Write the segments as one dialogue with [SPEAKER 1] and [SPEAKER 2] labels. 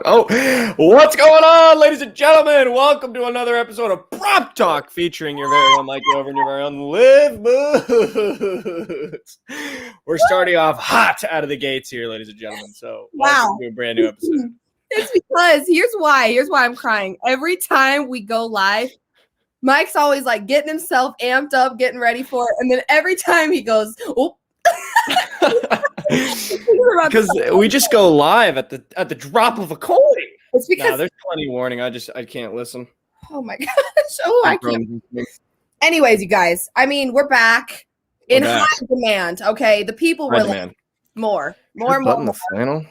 [SPEAKER 1] Oh, what's going on, ladies and gentlemen? Welcome to another episode of Prop Talk featuring your very own Mikey O'Ver and your very own Livmoods. We're starting off hot out of the gates here, ladies and gentlemen. So, welcome to a brand new episode.
[SPEAKER 2] It's because here's why I'm crying. Every time we go live, Mike's always like getting himself amped up, getting ready for it, and then every time he goes, "Oh."
[SPEAKER 1] Because we just go live at the drop of a coin.
[SPEAKER 2] It's because
[SPEAKER 1] there's plenty of warning. I can't listen.
[SPEAKER 2] Oh my gosh! Oh, I can't. Anyways, you guys, I mean, we're back in high demand. Okay, the people were like, more.
[SPEAKER 1] The flannel.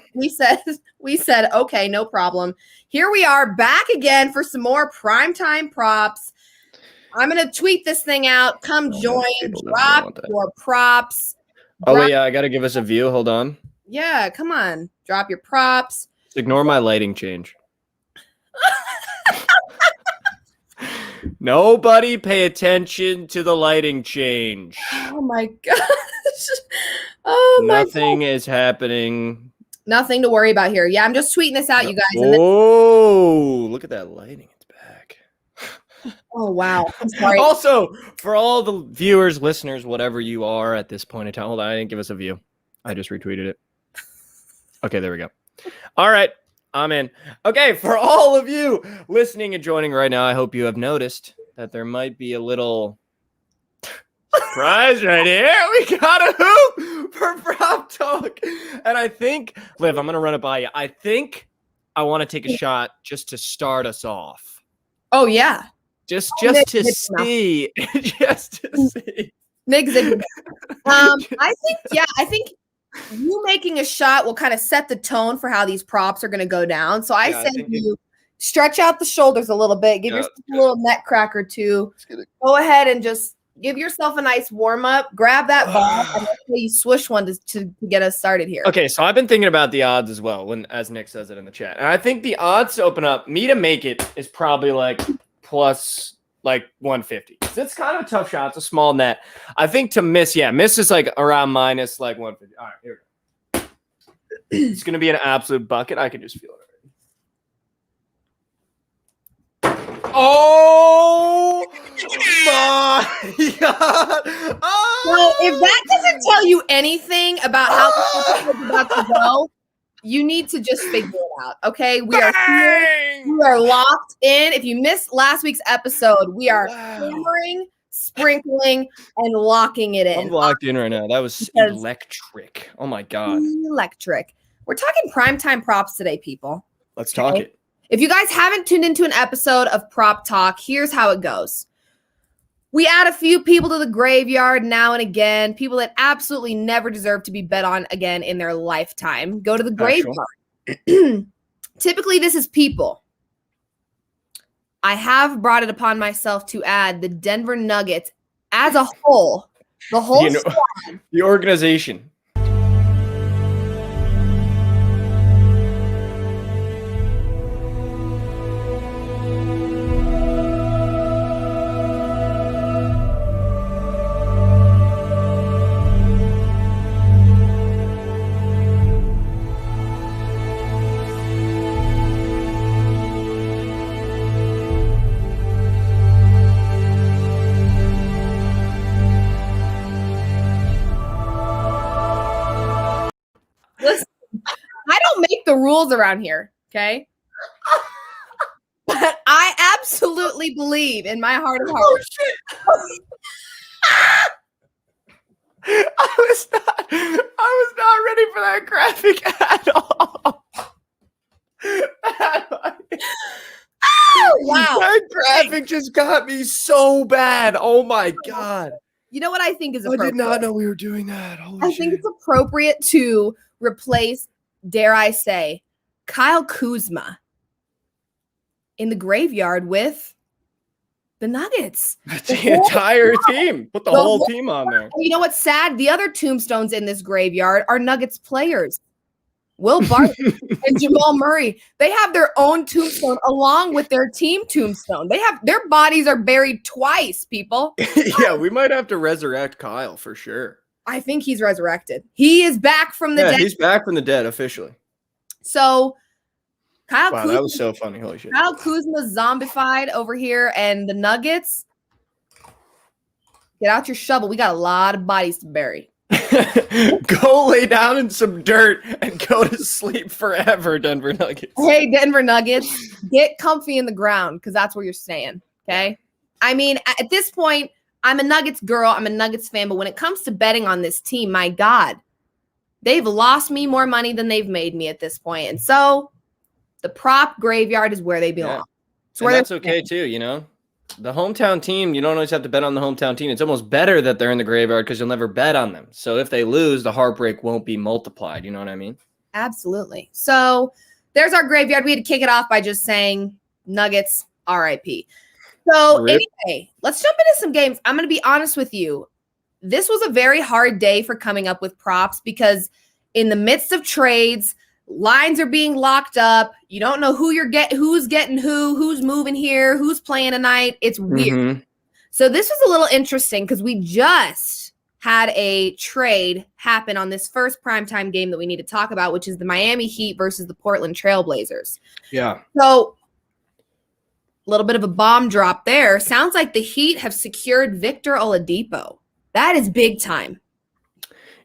[SPEAKER 2] We said, okay, no problem. Here we are back again for some more primetime props. I'm gonna tweet this thing out. Come join. Drop your props.
[SPEAKER 1] Oh, wait, yeah, I got to give us a view. Hold on.
[SPEAKER 2] Yeah, come on. Drop your props.
[SPEAKER 1] Ignore my lighting change. Nobody pay attention to the lighting change.
[SPEAKER 2] Oh, my gosh. Oh, my God.
[SPEAKER 1] Nothing is happening.
[SPEAKER 2] Nothing to worry about here. Yeah, I'm just tweeting this out, you guys.
[SPEAKER 1] Oh, look at that lighting. It's back.
[SPEAKER 2] Oh, wow. I'm sorry.
[SPEAKER 1] Also, for all the viewers, listeners, whatever you are at this point in time, hold on, I didn't give us a view. I just retweeted it. Okay, there we go. All right, I'm in. Okay, for all of you listening and joining right now, I hope you have noticed that there might be a little surprise right here. We got a hoop for Prop Talk. And I think, Liv, I'm going to run it by you. I think I want to take a shot just to start us off.
[SPEAKER 2] Oh, yeah.
[SPEAKER 1] Just to see. Just to see.
[SPEAKER 2] I think you making a shot will kind of set the tone for how these props are going to go down. So I say you stretch out the shoulders a little bit, give yourself a little neck crack or two. Go ahead and just give yourself a nice warm up. Grab that ball and you swish one to get us started here.
[SPEAKER 1] Okay, so I've been thinking about the odds as well, as Nick says it in the chat. And I think the odds to open up, me to make it, is probably like plus like 150. It's kind of a tough shot. It's a small net. I think to miss is like around minus like 150. All right, here we go. It's going to be an absolute bucket. I can just feel it already. Oh my God. Oh!
[SPEAKER 2] Well, if that doesn't tell you anything about how the is about to go, you need to just figure it out, okay? We are here. We are locked in. If you missed last week's episode, we are hammering, sprinkling, and locking it in.
[SPEAKER 1] I'm locked in right now. That was electric. Oh, my God.
[SPEAKER 2] Electric. We're talking primetime props today, people.
[SPEAKER 1] Let's talk it.
[SPEAKER 2] If you guys haven't tuned into an episode of Prop Talk, here's how it goes. We add a few people to the graveyard now and again, people that absolutely never deserve to be bet on again in their lifetime. Go to the graveyard. Typically, this is people. I have brought it upon myself to add the Denver Nuggets as a whole. The whole squad.
[SPEAKER 1] The organization.
[SPEAKER 2] The rules around here, okay? But I absolutely believe in my heart of hearts.
[SPEAKER 1] Oh, shit. I was not ready for that graphic at all.
[SPEAKER 2] Oh, wow.
[SPEAKER 1] That graphic just got me so bad. Oh my God.
[SPEAKER 2] You know what I think is appropriate?
[SPEAKER 1] I did not know we were doing that.
[SPEAKER 2] I think it's appropriate to replace, dare I say, Kyle Kuzma in the graveyard with the Nuggets.
[SPEAKER 1] The entire team. Put the whole team on there.
[SPEAKER 2] You know what's sad? The other tombstones in this graveyard are Nuggets players. Will Barton and Jamal Murray. They have their own tombstone along with their team tombstone. Their bodies are buried twice, people.
[SPEAKER 1] Yeah, we might have to resurrect Kyle for sure.
[SPEAKER 2] I think he's resurrected. He is back from the dead.
[SPEAKER 1] He's back from the dead officially.
[SPEAKER 2] So Kyle
[SPEAKER 1] Wow,
[SPEAKER 2] Kuzma,
[SPEAKER 1] that was so funny. Holy shit.
[SPEAKER 2] Kyle Kuzma's zombified over here, and the Nuggets. Get out your shovel. We got a lot of bodies to bury.
[SPEAKER 1] Go lay down in some dirt and go to sleep forever, Denver Nuggets.
[SPEAKER 2] Hey, Denver Nuggets, get comfy in the ground because that's where you're staying. Okay. I mean, at this point, I'm a Nuggets girl. I'm a Nuggets fan. But when it comes to betting on this team, my God, they've lost me more money than they've made me at this point. And so the prop graveyard is where they belong.
[SPEAKER 1] Yeah.
[SPEAKER 2] It's where
[SPEAKER 1] that's okay too, you know? The hometown team, you don't always have to bet on the hometown team. It's almost better that they're in the graveyard because you'll never bet on them. So if they lose, the heartbreak won't be multiplied. You know what I mean?
[SPEAKER 2] Absolutely. So there's our graveyard. We had to kick it off by just saying Nuggets, RIP. So anyway, let's jump into some games. I'm going to be honest with you. This was a very hard day for coming up with props because in the midst of trades, lines are being locked up. You don't know who's getting who's moving here, who's playing tonight. It's weird. Mm-hmm. So this was a little interesting because we just had a trade happen on this first primetime game that we need to talk about, which is the Miami Heat versus the Portland Trailblazers.
[SPEAKER 1] Yeah.
[SPEAKER 2] So a little bit of a bomb drop there. Sounds like the Heat have secured Victor Oladipo. That is big time.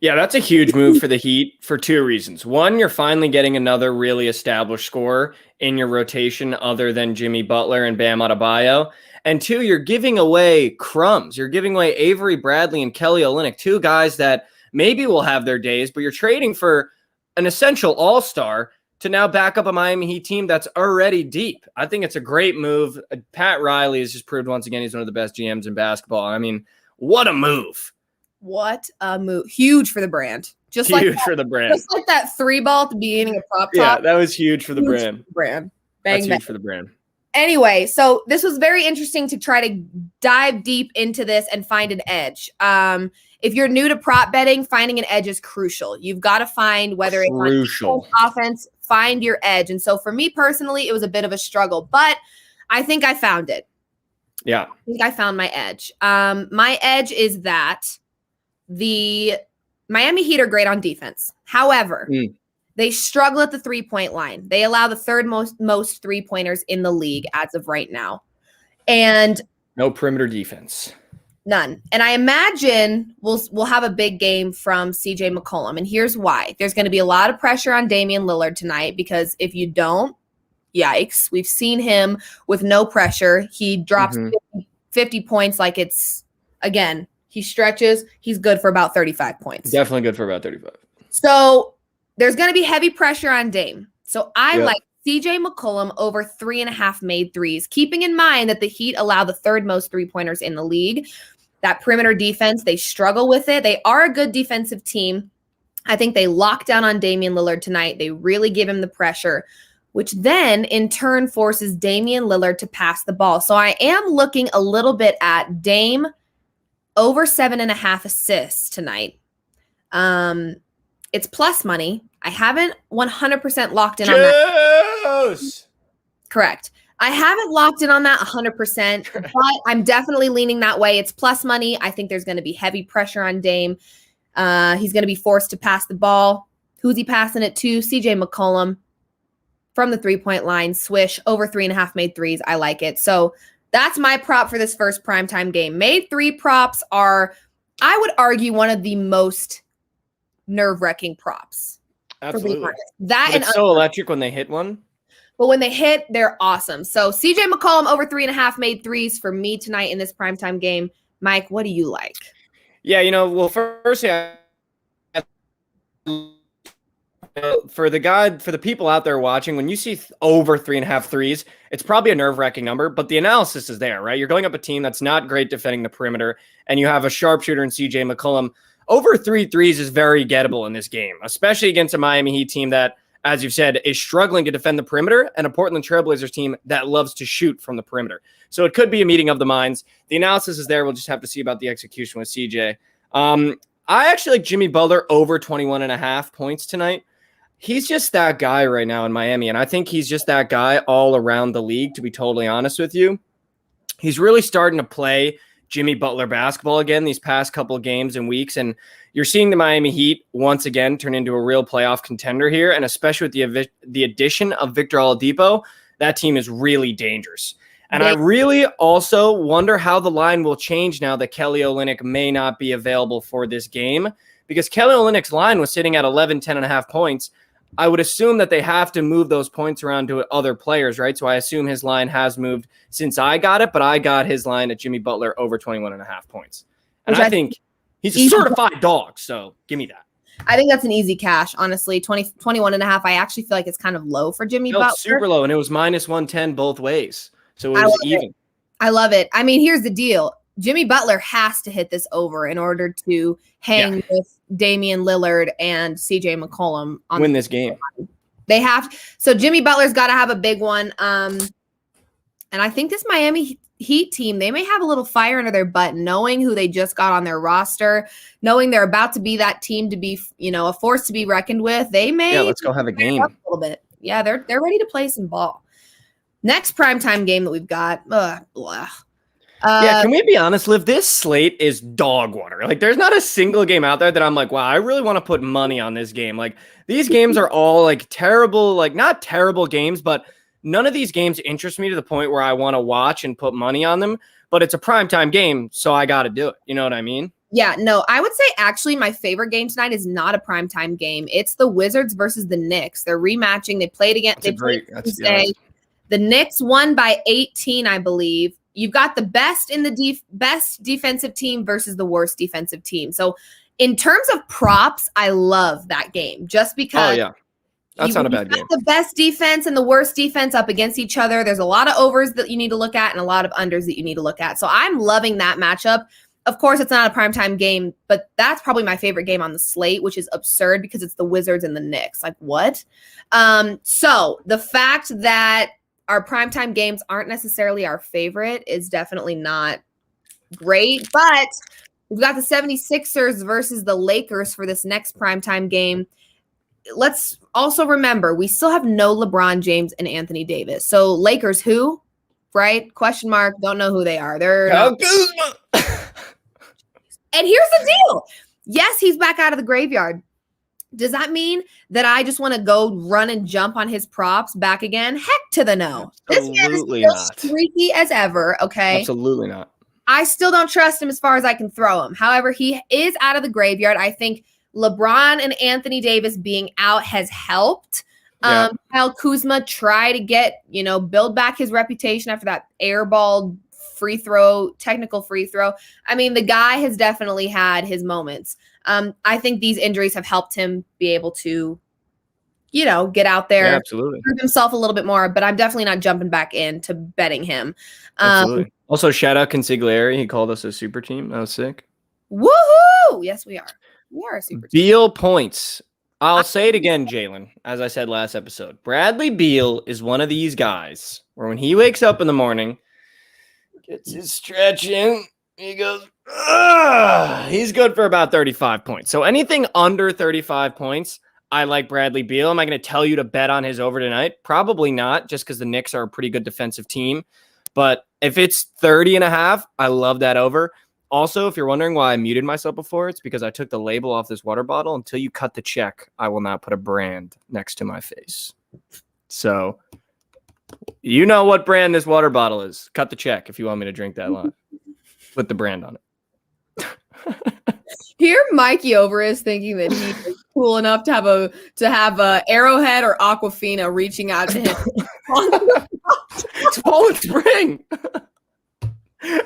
[SPEAKER 1] Yeah, that's a huge move for the Heat for two reasons. One, you're finally getting another really established scorer in your rotation other than Jimmy Butler and Bam Adebayo. And two, you're giving away crumbs. You're giving away Avery Bradley and Kelly Olynyk, two guys that maybe will have their days, but you're trading for an essential all-star to now back up a Miami Heat team that's already deep. I think it's a great move. Pat Riley has just proved once again he's one of the best GMs in basketball. I mean, what a move.
[SPEAKER 2] What a move. Huge for the brand.
[SPEAKER 1] Just huge for the brand.
[SPEAKER 2] Just like that 3-ball at the beginning of Prop Talk.
[SPEAKER 1] Yeah, that was huge for the brand.
[SPEAKER 2] Bang,
[SPEAKER 1] That's
[SPEAKER 2] bang.
[SPEAKER 1] huge for the brand.
[SPEAKER 2] Anyway, so this was very interesting to try to dive deep into this and find an edge. If you're new to prop betting, finding an edge is crucial. You've got to find whether it's on offense, find your edge. And so for me personally, it was a bit of a struggle, but I think I found it.
[SPEAKER 1] Yeah.
[SPEAKER 2] I think I found my edge. My edge is that the Miami Heat are great on defense. However, they struggle at the 3-point line. They allow the third most 3-pointers in the league as of right now. And
[SPEAKER 1] no perimeter defense.
[SPEAKER 2] None. And I imagine we'll have a big game from CJ McCollum. And here's why. There's going to be a lot of pressure on Damian Lillard tonight because if you don't, yikes. We've seen him with no pressure. He drops 50 points like it's, again, he stretches. He's good for about 35 points.
[SPEAKER 1] Definitely good for about 35.
[SPEAKER 2] So there's going to be heavy pressure on Dame. So I like CJ McCollum over 3.5 made threes, keeping in mind that the Heat allow the third most 3-pointers in the league. That perimeter defense, they struggle with it. They are a good defensive team. I think they lock down on Damian Lillard tonight. They really give him the pressure, which then in turn forces Damian Lillard to pass the ball. So I am looking a little bit at Dame over 7.5 assists tonight. It's plus money. I haven't 100% locked in on that. Correct. I haven't locked in on that 100%, but I'm definitely leaning that way. It's plus money. I think there's going to be heavy pressure on Dame. He's going to be forced to pass the ball. Who's he passing it to? CJ McCollum from the 3-point line. Swish over 3.5 made threes. I like it. So that's my prop for this first primetime game. Made three props are, I would argue, one of the most nerve-wracking props.
[SPEAKER 1] Absolutely.
[SPEAKER 2] That
[SPEAKER 1] but it's so electric when they hit one.
[SPEAKER 2] But when they hit, they're awesome. So CJ McCollum over 3.5 made threes for me tonight in this primetime game. Mike, what do you like?
[SPEAKER 1] Yeah, well, firstly, for the people out there watching, when you see over 3.5 threes, it's probably a nerve-wracking number, but the analysis is there, right? You're going up a team that's not great defending the perimeter, and you have a sharpshooter in CJ McCollum. Over 3 threes is very gettable in this game, especially against a Miami Heat team that, as you've said, is struggling to defend the perimeter, and a Portland Trailblazers team that loves to shoot from the perimeter. So it could be a meeting of the minds. The analysis is there. We'll just have to see about the execution with CJ. I actually like Jimmy Butler over 21.5 points tonight. He's just that guy right now in Miami, and I think he's just that guy all around the league, to be totally honest with you. He's really starting to play Jimmy Butler basketball again these past couple of games and weeks, and you're seeing the Miami Heat once again turn into a real playoff contender here, and especially with the addition of Victor Oladipo, that team is really dangerous. And I really also wonder how the line will change now that Kelly Olynyk may not be available for this game, because Kelly Olynyk's line was sitting at 11, 10.5 points. I would assume that they have to move those points around to other players, right? So I assume his line has moved since I got it, but I got his line at Jimmy Butler over 21.5 points. And I think he's a certified dog, so give me that.
[SPEAKER 2] I think that's an easy cash, honestly. 21.5. I actually feel like it's kind of low for Jimmy Butler.
[SPEAKER 1] It's super low, and it was minus 110 both ways. So it was even.
[SPEAKER 2] I love it. I mean, here's the deal. Jimmy Butler has to hit this over in order to hang with Damian Lillard and CJ McCollum on
[SPEAKER 1] win this game.
[SPEAKER 2] They have. So Jimmy Butler's got to have a big one. And I think this Miami Heat team, they may have a little fire under their butt, knowing who they just got on their roster, knowing they're about to be that team to be, a force to be reckoned with. They may.
[SPEAKER 1] Yeah, let's go have a game.
[SPEAKER 2] A little bit. Yeah, they're ready to play some ball. Next primetime game that we've got.
[SPEAKER 1] Can we be honest, Liv? This slate is dog water. Like, there's not a single game out there that I'm like, wow, I really want to put money on this game. Like, these games are all like terrible, like not terrible games, but none of these games interest me to the point where I want to watch and put money on them. But it's a primetime game, so I got to do it. You know what I mean?
[SPEAKER 2] Yeah, no, I would say actually my favorite game tonight is not a primetime game. It's the Wizards versus the Knicks. They're rematching. They played again. Tuesday. The Knicks won by 18, I believe. You've got the best in the best defensive team versus the worst defensive team. So in terms of props, I love that game just because
[SPEAKER 1] that's not a bad game.
[SPEAKER 2] The best defense and the worst defense up against each other. There's a lot of overs that you need to look at and a lot of unders that you need to look at. So I'm loving that matchup. Of course, it's not a primetime game, but that's probably my favorite game on the slate, which is absurd because it's the Wizards and the Knicks. Like, what? So the fact that our primetime games aren't necessarily our favorite is definitely not great, but we've got the 76ers versus the Lakers for this next primetime game. Let's also remember, we still have no LeBron James and Anthony Davis. So Lakers who? Right? Question mark. Don't know who they are. They're
[SPEAKER 1] Kuzma.
[SPEAKER 2] And here's the deal. Yes, he's back out of the graveyard. Does that mean that I just want to go run and jump on his props back again? Heck to the no.
[SPEAKER 1] Absolutely
[SPEAKER 2] this man is still streaky as ever, okay?
[SPEAKER 1] Absolutely not.
[SPEAKER 2] I still don't trust him as far as I can throw him. However, he is out of the graveyard. I think LeBron and Anthony Davis being out has helped. Kyle Kuzma try to get, build back his reputation after that airball technical free throw. I mean, the guy has definitely had his moments. I think these injuries have helped him be able to, get out there,
[SPEAKER 1] absolutely,
[SPEAKER 2] prove himself a little bit more. But I'm definitely not jumping back into betting him.
[SPEAKER 1] Absolutely. Also, shout out Consigliere. He called us a super team. That was sick.
[SPEAKER 2] Woohoo! Yes, we are. We are a super team.
[SPEAKER 1] Beal points. I'll say it again, Jalen, as I said last episode. Bradley Beal is one of these guys where when he wakes up in the morning, gets his stretch in, he goes, he's good for about 35 points. So anything under 35 points, I like Bradley Beal. Am I going to tell you to bet on his over tonight? Probably not, just because the Knicks are a pretty good defensive team. But if it's 30.5, I love that over. Also, if you're wondering why I muted myself before, it's because I took the label off this water bottle. Until you cut the check, I will not put a brand next to my face. So you know what brand this water bottle is. Cut the check if you want me to drink that live. Put the brand on it.
[SPEAKER 2] Here, Mikey O'Ver is thinking that he is cool enough to have a Arrowhead or Aquafina reaching out to him.
[SPEAKER 1] It's Poland Spring.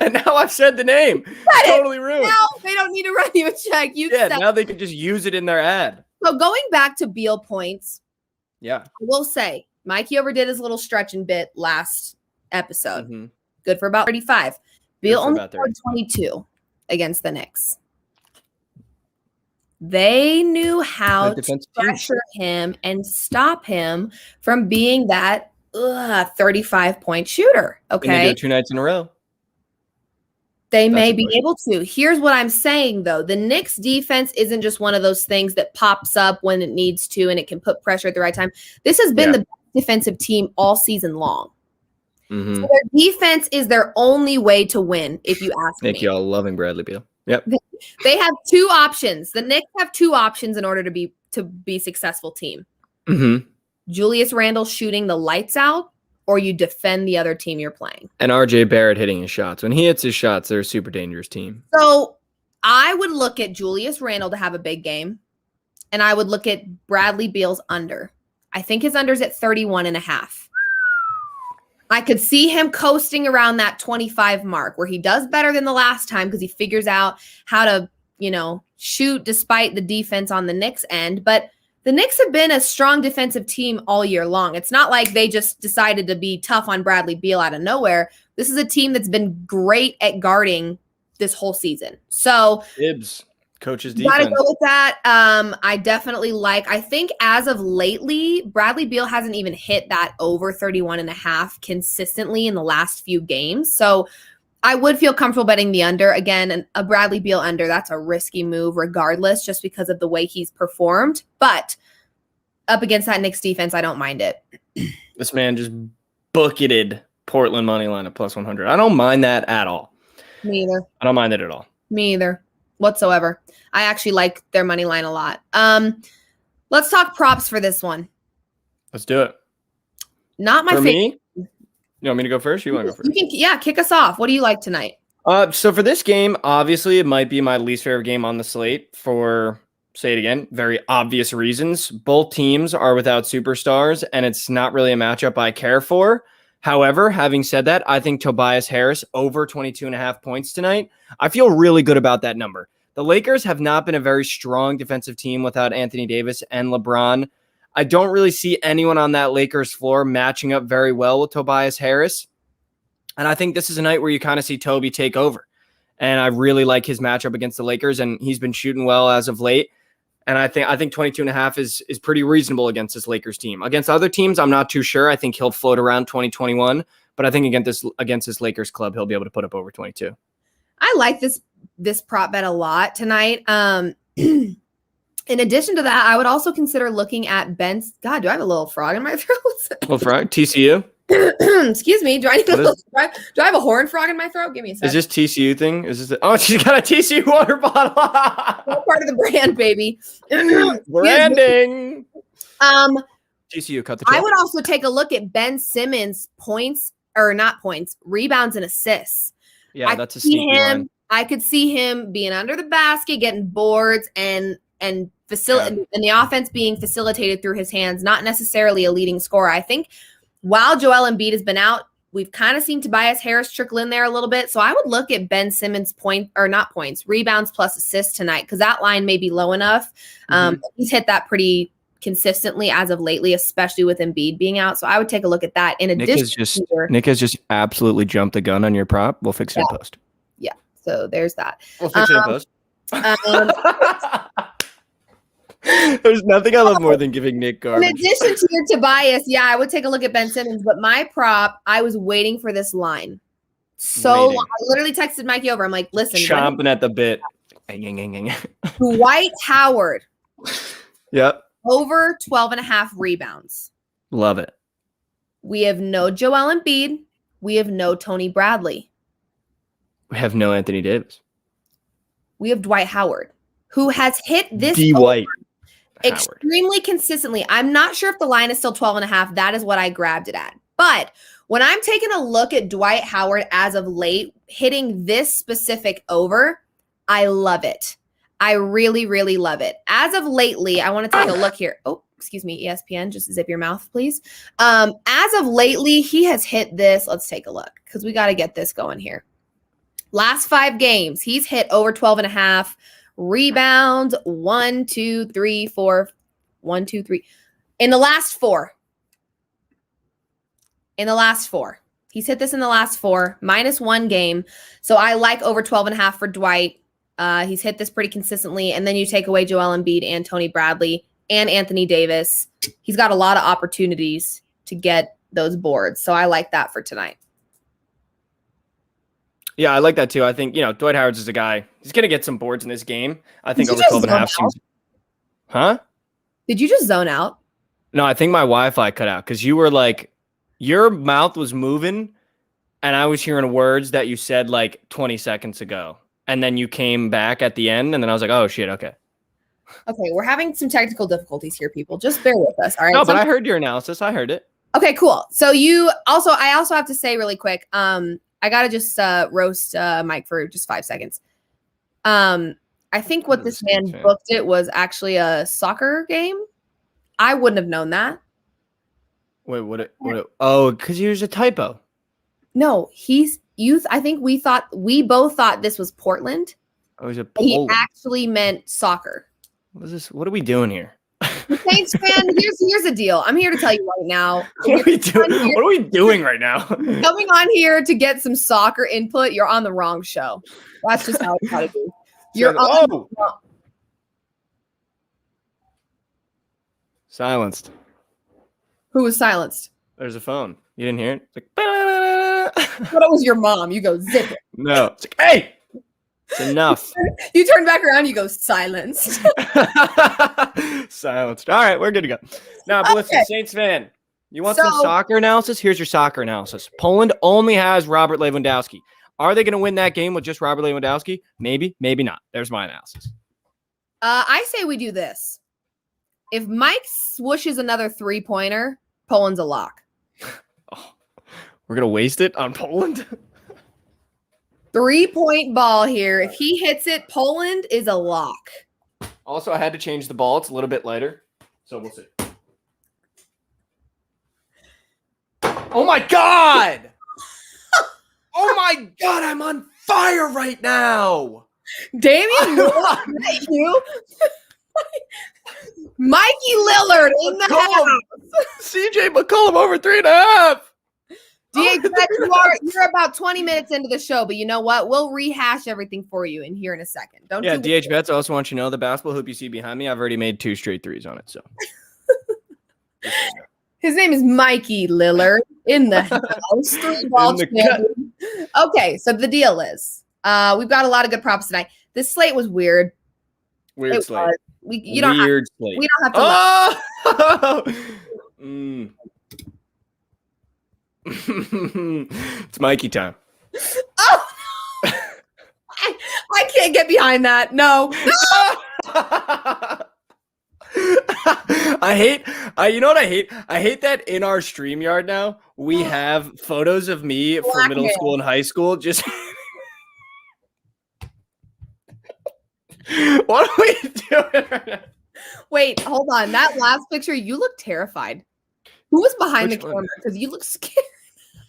[SPEAKER 1] And now I've said the name. Totally ruined.
[SPEAKER 2] Now they don't need to run you a check.
[SPEAKER 1] Now they can just use it in their ad.
[SPEAKER 2] So going back to Beal points,
[SPEAKER 1] I
[SPEAKER 2] will say Mikey O'Ver did his little stretching bit last episode.
[SPEAKER 1] Mm-hmm.
[SPEAKER 2] Good for about 35. Beal only scored 22 against the Knicks. They knew how to pressure him and stop him from being that 35-point shooter. Okay.
[SPEAKER 1] Can they do it 2 nights in a row?
[SPEAKER 2] They may be able to. Here's what I'm saying, though. The Knicks defense isn't just one of those things that pops up when it needs to and it can put pressure at the right time. This has been the best defensive team all season long.
[SPEAKER 1] Mm-hmm.
[SPEAKER 2] So their defense is their only way to win, if you ask me.
[SPEAKER 1] Thank you all. Loving Bradley Beal. Yep.
[SPEAKER 2] They have two options. The Knicks have two options in order to be successful team.
[SPEAKER 1] Mm-hmm.
[SPEAKER 2] Julius Randle shooting the lights out, or you defend the other team you're playing.
[SPEAKER 1] And RJ Barrett hitting his shots. When he hits his shots, they're a super dangerous team.
[SPEAKER 2] So I would look at Julius Randle to have a big game, and I would look at Bradley Beal's under. I think his under's at 31.5. I could see him coasting around that 25 mark where he does better than the last time because he figures out how to, shoot despite the defense on the Knicks end. But the Knicks have been a strong defensive team all year long. It's not like they just decided to be tough on Bradley Beal out of nowhere. This is a team that's been great at guarding this whole season. So
[SPEAKER 1] Gibbs, coach's defense.
[SPEAKER 2] Gotta go with that. I definitely I think as of lately, Bradley Beal hasn't even hit that over 31.5 consistently in the last few games. So I would feel comfortable betting the under. Again, a Bradley Beal under, that's a risky move regardless, just because of the way he's performed. But up against that Knicks defense, I don't mind it.
[SPEAKER 1] This man just bucketed Portland money line at plus 100. I don't mind that at all.
[SPEAKER 2] Me either.
[SPEAKER 1] I don't mind it at all.
[SPEAKER 2] Me either. Whatsoever. I actually like their money line a lot. Let's talk props for this one.
[SPEAKER 1] Let's do it.
[SPEAKER 2] Not my favorite.
[SPEAKER 1] Me? You want me to go first? You want to go first?
[SPEAKER 2] Kick us off. What do you like tonight?
[SPEAKER 1] So for this game, obviously it might be my least favorite game on the slate for, say it again, very obvious reasons. Both teams are without superstars, and it's not really a matchup I care for. However, having said that, I think Tobias Harris over 22.5 points tonight. I feel really good about that number. The Lakers have not been a very strong defensive team without Anthony Davis and LeBron. I don't really see anyone on that Lakers floor matching up very well with Tobias Harris. And I think this is a night where you kind of see Toby take over. And I really like his matchup against the Lakers, and he's been shooting well as of late. And I think 22.5 is pretty reasonable against this Lakers team. Against other teams, I'm not too sure. I think he'll float around 20-21. But I think against this Lakers club, he'll be able to put up over 22.
[SPEAKER 2] I like this prop bet a lot tonight. In addition to that, I would also consider looking at Ben's. God, do I have a little frog in my throat?
[SPEAKER 1] Little frog? TCU?
[SPEAKER 2] Excuse me. Do I have a horned frog in my throat? Give me a second.
[SPEAKER 1] Is this TCU thing? Is this? Oh, she's got a TCU water bottle.
[SPEAKER 2] Part of the brand, baby.
[SPEAKER 1] Branding. TCU cut the check.
[SPEAKER 2] I would also take a look at Ben Simmons' rebounds and assists.
[SPEAKER 1] Yeah, that's a sneaky line.
[SPEAKER 2] I could see him being under the basket, getting boards, and the offense being facilitated through his hands, not necessarily a leading scorer. I think while Joel Embiid has been out, we've kind of seen Tobias Harris trickle in there a little bit. So I would look at Ben Simmons' rebounds plus assists tonight, because that line may be low enough. He's hit that pretty consistently as of lately, especially with Embiid being out. So I would take a look at that. In addition,
[SPEAKER 1] Nick has just absolutely jumped the gun on your prop. We'll fix it in post.
[SPEAKER 2] Yeah. So there's that.
[SPEAKER 1] We'll fix it in post. There's nothing I love more than giving Nick garbage.
[SPEAKER 2] In addition to your Tobias, I would take a look at Ben Simmons. But my prop, I was waiting for this line. So I literally texted Mikey over. I'm like, listen.
[SPEAKER 1] Chomping at the bit.
[SPEAKER 2] Dwight Howard.
[SPEAKER 1] Yep.
[SPEAKER 2] Over 12.5 rebounds.
[SPEAKER 1] Love it.
[SPEAKER 2] We have no Joel Embiid. We have no Tony Bradley.
[SPEAKER 1] We have no Anthony Davis.
[SPEAKER 2] We have Dwight Howard, who has hit this extremely consistently. I'm not sure if the line is still 12.5. That is what I grabbed it at. But when I'm taking a look at Dwight Howard as of late, hitting this specific over, I love it. I really, really love it. As of lately, I want to take a look here. Oh, excuse me, ESPN, just zip your mouth, please. As of lately, he has hit this. Let's take a look, because we got to get this going here. Last 5 games, he's hit over 12.5 rebounds. 1, 2, 3, 4. 1, 2, 3. In the last 4. He's hit this in the last 4, -1 game. So I like over 12.5 for Dwight. He's hit this pretty consistently. And then you take away Joel Embiid and Tony Bradley and Anthony Davis. He's got a lot of opportunities to get those boards. So I like that for tonight. Yeah,
[SPEAKER 1] I like that too. I think, Dwight Howard's is a guy. He's going to get some boards in this game. I think over 12.5 seems. Huh?
[SPEAKER 2] Did you just zone out?
[SPEAKER 1] No, I think my Wi-Fi cut out, because you were like, your mouth was moving and I was hearing words that you said like 20 seconds ago. and then you came back at the end, and then I was like, oh shit, okay.
[SPEAKER 2] Okay, we're having some technical difficulties here, people. Just bear with us, all right?
[SPEAKER 1] No, but I heard your analysis. I heard it.
[SPEAKER 2] Okay, cool. So I also have to say really quick, I gotta just roast Mike for just 5 seconds. I think what this man booked it was actually a soccer game. I wouldn't have known that.
[SPEAKER 1] Wait, oh, because he was a typo.
[SPEAKER 2] No, I think we both thought this was Portland.
[SPEAKER 1] Oh, he's a Poland.
[SPEAKER 2] He actually meant soccer.
[SPEAKER 1] What is this? What are we doing here?
[SPEAKER 2] Thanks, man. Here's the deal. I'm here to tell you right now.
[SPEAKER 1] What are we doing right now?
[SPEAKER 2] Coming on here to get some soccer input, you're on the wrong show. That's just how it's got to be. You're on.
[SPEAKER 1] Silenced.
[SPEAKER 2] Who was silenced?
[SPEAKER 1] There's a phone. You didn't hear it? It's like,
[SPEAKER 2] What it was your mom. You go zip it.
[SPEAKER 1] No. It's like, hey, it's enough.
[SPEAKER 2] You turn back around, you go silenced.
[SPEAKER 1] Silenced. All right, we're good to go. Now, but listen, Saints fan, you want some soccer analysis? Here's your soccer analysis. Poland only has Robert Lewandowski. Are they going to win that game with just Robert Lewandowski? Maybe, maybe not. There's my analysis.
[SPEAKER 2] I say we do this. If Mike swooshes another 3-pointer, Poland's a lock.
[SPEAKER 1] Oh, we're going to waste it on Poland?
[SPEAKER 2] 3-point ball here. If he hits it, Poland is a lock.
[SPEAKER 1] Also, I had to change the ball. It's a little bit lighter, so we'll see. Oh, my God! Oh, my God, I'm on fire right now!
[SPEAKER 2] Damian, you? Mikey Lillard in the house.
[SPEAKER 1] CJ McCollum over 3.5.
[SPEAKER 2] You're about 20 minutes into the show, but you know what? We'll rehash everything for you in here in a second.
[SPEAKER 1] DH Bets, I also want you to know the basketball hoop you see behind me, I've already made 2 straight threes on it. So
[SPEAKER 2] his name is Mikey Lillard in the house. 3-ball champion. Okay, so the deal is we've got a lot of good props tonight. This slate was weird.
[SPEAKER 1] Weird slate.
[SPEAKER 2] We don't have to.
[SPEAKER 1] It's Mikey time.
[SPEAKER 2] Oh, I can't get behind that. No.
[SPEAKER 1] You know what I hate? I hate that in our StreamYard now, we have photos of me from middle school and high school. Just what are we doing right now?
[SPEAKER 2] Wait, hold on. That last picture, you look terrified. Who was behind the camera? Because you look scared.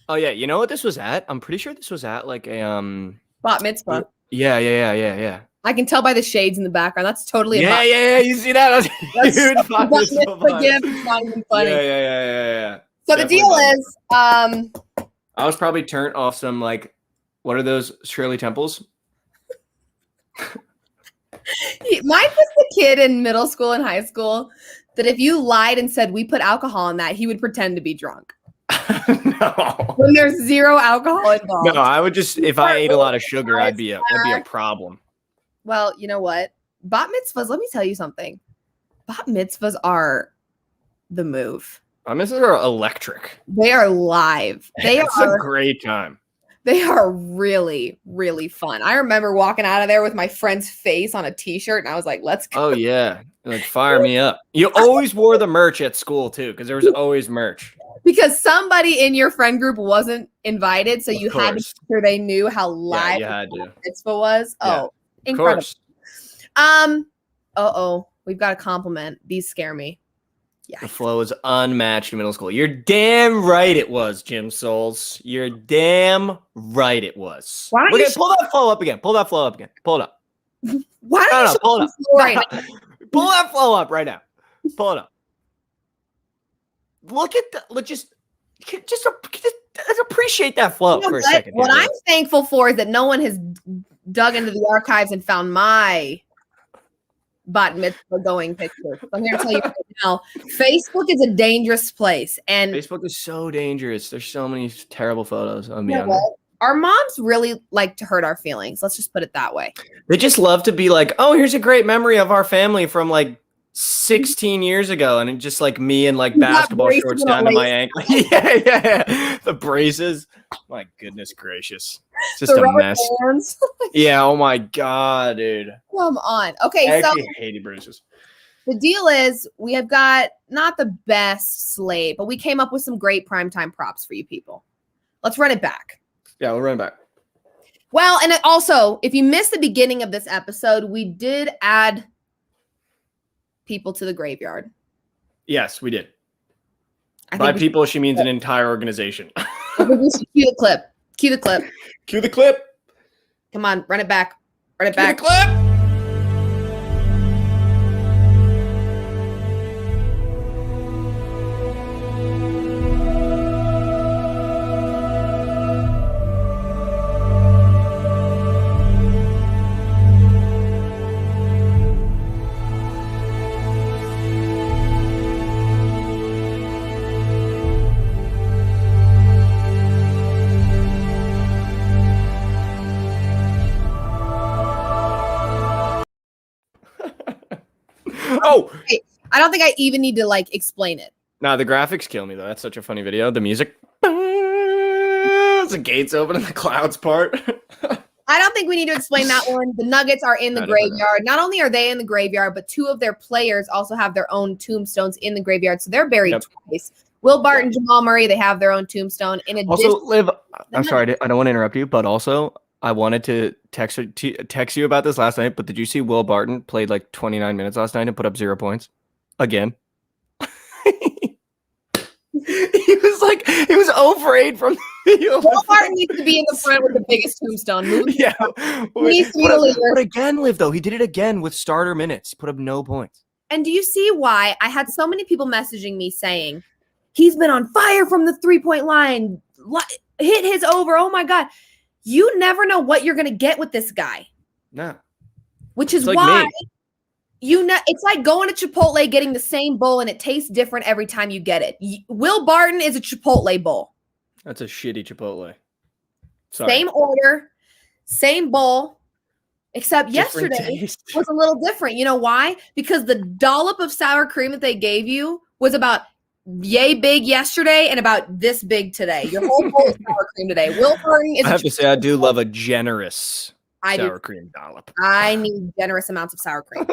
[SPEAKER 1] Oh yeah, you know what this was at? I'm pretty sure this was at like a
[SPEAKER 2] bat mitzvah.
[SPEAKER 1] Yeah.
[SPEAKER 2] I can tell by the shades in the background. That's totally
[SPEAKER 1] yeah. You see that? That's huge.
[SPEAKER 2] Bat mitzvah gift. It's not even funny.
[SPEAKER 1] Yeah.
[SPEAKER 2] So definitely the deal is,
[SPEAKER 1] I was probably turned off some like, what are those Shirley Temples?
[SPEAKER 2] Mike was the kid in middle school and high school that if you lied and said we put alcohol in that, he would pretend to be drunk.
[SPEAKER 1] No.
[SPEAKER 2] When there's 0 alcohol involved.
[SPEAKER 1] No, I would just, if I ate a lot of sugar, it'd be a problem.
[SPEAKER 2] Well, you know what? Bat mitzvahs, let me tell you something. Bat mitzvahs are the move.
[SPEAKER 1] Bat mitzvahs are electric.
[SPEAKER 2] They are live.
[SPEAKER 1] It's a great time.
[SPEAKER 2] They are really, really fun. I remember walking out of there with my friend's face on a t-shirt and I was like, let's go.
[SPEAKER 1] Oh yeah. Like fire me up. You always wore the merch at school too, because there was always merch.
[SPEAKER 2] Because somebody in your friend group wasn't invited, so you had to make sure they knew how live the mitzvah was. Yeah. Oh, incredible. We've got a compliment. These scare me. Yeah.
[SPEAKER 1] The flow is unmatched in middle school. You're damn right it was, Jim Souls. You're damn right it was.
[SPEAKER 2] Why don't you
[SPEAKER 1] pull that flow up again. Pull it up.
[SPEAKER 2] Why don't you
[SPEAKER 1] pull it up.
[SPEAKER 2] Right
[SPEAKER 1] pull that flow up right now. Pull it up. Look at the just appreciate that flow for a second.
[SPEAKER 2] What I'm thankful for is that no one has dug into the archives and found my bat mitzvah going picture. I'm here to tell you right now, Facebook is a dangerous place, and
[SPEAKER 1] Facebook is so dangerous. There's so many terrible photos of me.
[SPEAKER 2] Our moms really like to hurt our feelings. Let's just put it that way.
[SPEAKER 1] They just love to be like, "Oh, here's a great memory of our family from like 16 years ago, and it just like me and like
[SPEAKER 2] You got
[SPEAKER 1] basketball
[SPEAKER 2] braces
[SPEAKER 1] shorts
[SPEAKER 2] and a
[SPEAKER 1] down to my
[SPEAKER 2] lace.
[SPEAKER 1] ankle. Yeah. The braces. My goodness gracious. It's just
[SPEAKER 2] The
[SPEAKER 1] a
[SPEAKER 2] rubber
[SPEAKER 1] mess.
[SPEAKER 2] bands.
[SPEAKER 1] Yeah, oh my god, dude.
[SPEAKER 2] Come on.
[SPEAKER 1] I
[SPEAKER 2] Okay, so
[SPEAKER 1] actually hated braces.
[SPEAKER 2] the deal is we have got not the best slate, but we came up with some great primetime props for you people. Let's run it back.
[SPEAKER 1] Yeah, we'll run back.
[SPEAKER 2] Well, and also, if you missed the beginning of this episode, we did add people to the graveyard.
[SPEAKER 1] Yes, we did.
[SPEAKER 2] I
[SPEAKER 1] By
[SPEAKER 2] think
[SPEAKER 1] people, she means an entire organization.
[SPEAKER 2] I think we should cue the clip. Cue the clip.
[SPEAKER 1] Cue the clip.
[SPEAKER 2] Come on, run it back. Run it
[SPEAKER 1] Cue the
[SPEAKER 2] back.
[SPEAKER 1] clip. Oh,
[SPEAKER 2] I don't think I even need to like explain it.
[SPEAKER 1] nah, the graphics kill me though. That's such a funny video. The music. The gates open and the clouds part.
[SPEAKER 2] I don't think we need to explain that one. The Nuggets are in the graveyard. Not only are they in the graveyard, but two of their players also have their own tombstones in the graveyard. So they're buried twice. Will Barton, Jamal Murray, they have their own tombstone. In addition,
[SPEAKER 1] Also, Liv, I'm sorry, I don't want to interrupt you, but also I wanted to text you about this last night, but did you see Will Barton played like 29 minutes last night and put up 0 points? Again. He was 0 for 8 from the field.
[SPEAKER 2] Will Barton needs to be in the front with the biggest tombstone.
[SPEAKER 1] Yeah.
[SPEAKER 2] He needs to be the leader.
[SPEAKER 1] But again, Liv, though, he did it again with starter minutes. Put up no points.
[SPEAKER 2] And do you see why I had so many people messaging me saying, he's been on fire from the 3-point line, hit his over. Oh my God. You never know what you're going to get with this guy.
[SPEAKER 1] No.
[SPEAKER 2] Which is
[SPEAKER 1] It's like
[SPEAKER 2] why
[SPEAKER 1] me.
[SPEAKER 2] it's like going to Chipotle, getting the same bowl, and it tastes different every time you get it. Will Barton is a Chipotle bowl.
[SPEAKER 1] That's a shitty Chipotle. Sorry.
[SPEAKER 2] Same order, same bowl, except
[SPEAKER 1] Different
[SPEAKER 2] yesterday
[SPEAKER 1] taste.
[SPEAKER 2] was a little different. You know why? Because the dollop of sour cream that they gave you was about yay big yesterday and about this big today. Your whole bowl of sour cream today. Will Barton is
[SPEAKER 1] I have to say, I do love a generous
[SPEAKER 2] I
[SPEAKER 1] sour
[SPEAKER 2] do.
[SPEAKER 1] cream dollop.
[SPEAKER 2] I need generous amounts of sour cream.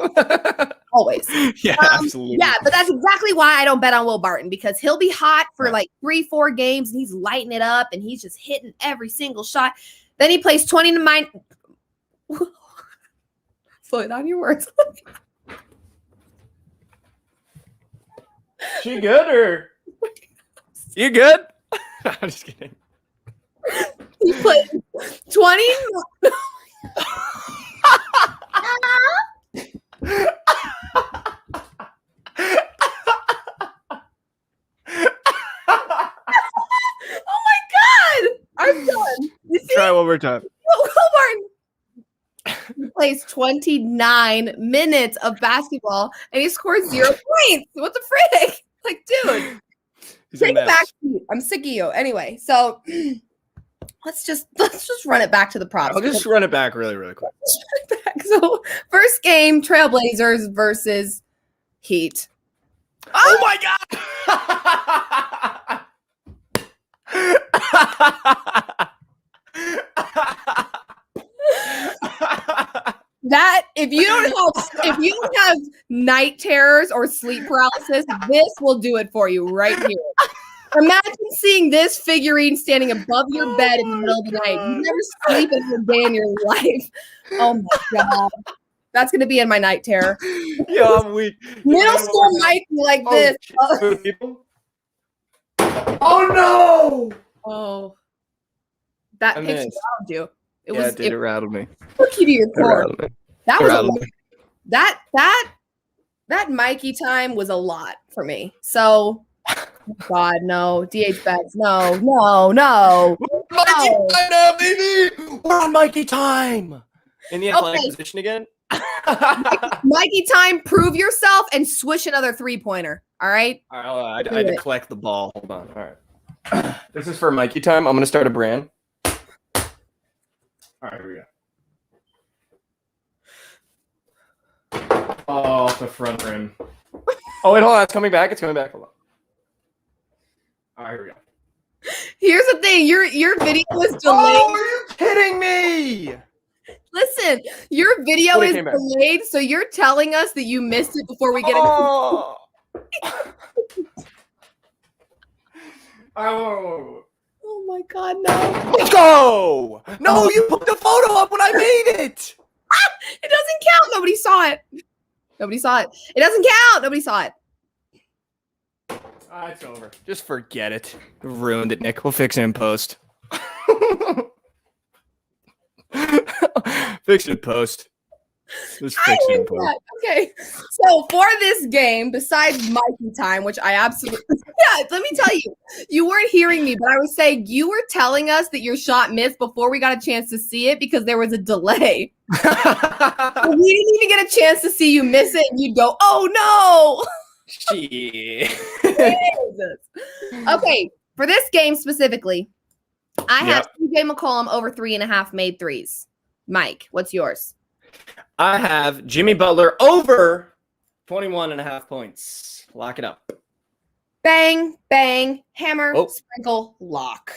[SPEAKER 2] Always.
[SPEAKER 1] Yeah, absolutely.
[SPEAKER 2] Yeah, but that's exactly why I don't bet on Will Barton, because he'll be hot for like 3-4 games and he's lighting it up and he's just hitting every single shot. Then he plays 20 to mine. Slow down your words.
[SPEAKER 1] She good or you good? I'm just kidding.
[SPEAKER 2] He plays 20. Oh my God! I'm done. You see,
[SPEAKER 1] Try one more time.
[SPEAKER 2] Will Barton plays 29 minutes of basketball and he scores 0 points. What the frick? Like, dude,
[SPEAKER 1] He's a
[SPEAKER 2] take it
[SPEAKER 1] mess.
[SPEAKER 2] back. I'm sick of you. Anyway, so let's just run it back to the props.
[SPEAKER 1] I'll just run it back really, really quick.
[SPEAKER 2] So first game, Trailblazers versus Heat.
[SPEAKER 1] Oh my God!
[SPEAKER 2] That if you don't have night terrors or sleep paralysis, this will do it for you right here. Imagine seeing this figurine standing above your bed in the middle of the night. You never sleep in a day in your life. Oh my God. That's going to be in my night terror.
[SPEAKER 1] Yeah, I'm weak.
[SPEAKER 2] Middle school might be like this.
[SPEAKER 1] Oh no!
[SPEAKER 2] Oh. That
[SPEAKER 1] I
[SPEAKER 2] picture
[SPEAKER 1] missed.
[SPEAKER 2] rattled you.
[SPEAKER 1] It rattled me.
[SPEAKER 2] Took you to your
[SPEAKER 1] It
[SPEAKER 2] core.
[SPEAKER 1] rattled me.
[SPEAKER 2] That
[SPEAKER 1] It
[SPEAKER 2] was a
[SPEAKER 1] rattled
[SPEAKER 2] lot.
[SPEAKER 1] me.
[SPEAKER 2] That Mikey time was a lot for me. So, God, no. DH bets. No.
[SPEAKER 1] Mikey time now, baby! We're on Mikey time! In the athletic position again?
[SPEAKER 2] Mikey time, prove yourself and swish another 3-pointer. All right?
[SPEAKER 1] All right, hold on. I had to collect the ball. Hold on. All right. This is for Mikey time. I'm going to start a brand. All right, here we go. Oh, the front rim. Oh, wait, hold on. It's coming back. Hold on. All right, here we go.
[SPEAKER 2] Here's the thing. Your video is delayed.
[SPEAKER 1] Oh, are you kidding me?
[SPEAKER 2] Listen, your video
[SPEAKER 1] But it
[SPEAKER 2] is
[SPEAKER 1] came back.
[SPEAKER 2] delayed, so you're telling us that you missed it before we get it.
[SPEAKER 1] Oh. Oh.
[SPEAKER 2] Oh my god, no.
[SPEAKER 1] Let's go! No, you put the photo up when I made it!
[SPEAKER 2] It doesn't count. Nobody saw it. It doesn't count. Nobody saw it.
[SPEAKER 1] It's over. Just forget it. Ruined it, Nick. We'll fix it in post. Fix it in post. Just fix it in post.
[SPEAKER 2] Okay. So for this game, besides Mikey time, which I absolutely let me tell you, you weren't hearing me, but I was saying you were telling us that your shot missed before we got a chance to see it because there was a delay. We didn't even get a chance to see you miss it, and you'd go, "Oh no!"
[SPEAKER 1] Shit.
[SPEAKER 2] Jesus. Okay, for this game specifically, I have CJ McCollum over 3.5 made threes. Mike, what's yours?
[SPEAKER 1] I have Jimmy Butler over 21.5 points. Lock it up.
[SPEAKER 2] Bang, bang, hammer,
[SPEAKER 1] Oh.
[SPEAKER 2] sprinkle, lock.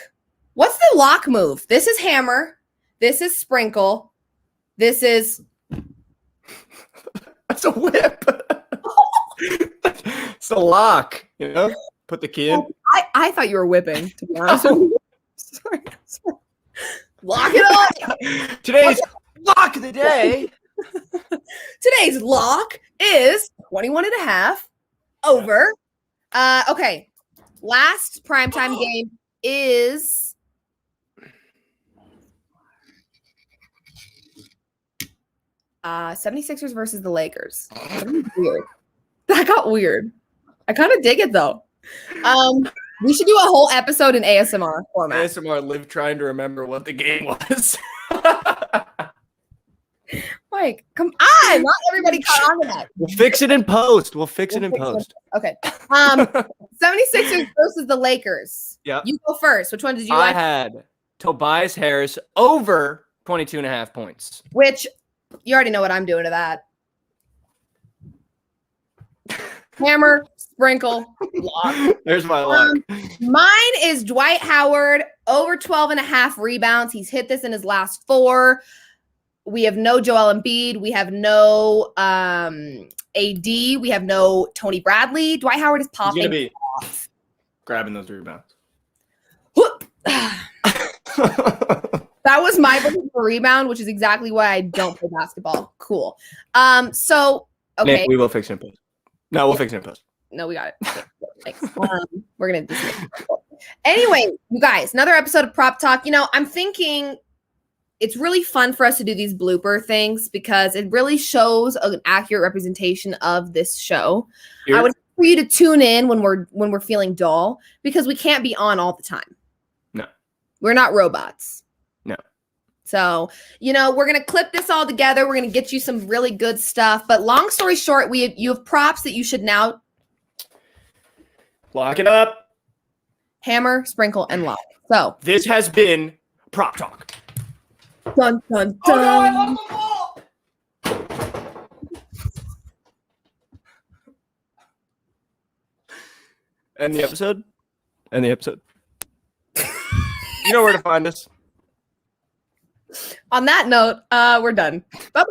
[SPEAKER 2] What's the lock move? This is hammer. This is sprinkle. This is...
[SPEAKER 1] That's a whip. It's a lock, you know? Put the key in.
[SPEAKER 2] I thought you were whipping, to be honest with you. Sorry. Lock it up.
[SPEAKER 1] Today's lock of the day.
[SPEAKER 2] Today's lock is 21.5 over. Okay. Last primetime game is 76ers versus the Lakers. Weird. That got weird. I kind of dig it though. We should do a whole episode in ASMR format.
[SPEAKER 1] ASMR live trying to remember what the game was.
[SPEAKER 2] Mike, come on. Not everybody caught on to that.
[SPEAKER 1] We'll fix it in post.
[SPEAKER 2] Okay. 76ers versus the Lakers.
[SPEAKER 1] Yeah.
[SPEAKER 2] You go first. Which one did you
[SPEAKER 1] I
[SPEAKER 2] like?
[SPEAKER 1] had Tobias Harris over 22.5 points.
[SPEAKER 2] Which you already know what I'm doing to that. Hammer, sprinkle, lock.
[SPEAKER 1] There's my lock.
[SPEAKER 2] Mine is Dwight Howard over 12.5 rebounds. He's hit this in his last 4. We have no Joel Embiid. We have no AD. We have no Tony Bradley. Dwight Howard is
[SPEAKER 1] He's
[SPEAKER 2] popping
[SPEAKER 1] gonna be
[SPEAKER 2] off.
[SPEAKER 1] grabbing those rebounds.
[SPEAKER 2] That was my version for rebound, which is exactly why I don't play basketball. Cool. So okay.
[SPEAKER 1] Nick, we will fix it in post. No, we'll fix it in post.
[SPEAKER 2] No, we got it. Okay, thanks. We're gonna do this. Anyway, you guys, another episode of Prop Talk. You know, I'm thinking it's really fun for us to do these blooper things because it really shows an accurate representation of this show. I would like for you to tune in when we're feeling dull because we can't be on all the time.
[SPEAKER 1] No.
[SPEAKER 2] We're not robots.
[SPEAKER 1] No.
[SPEAKER 2] So, you know, we're going to clip this all together. We're going to get you some really good stuff. But long story short, you have props that you should now
[SPEAKER 1] lock it up.
[SPEAKER 2] Hammer, sprinkle, and lock. So
[SPEAKER 1] this has been Prop Talk.
[SPEAKER 2] Dun, dun, dun.
[SPEAKER 1] Oh no, I love the ball. End the episode. You know where to find us.
[SPEAKER 2] On that note, we're done. Bye-bye.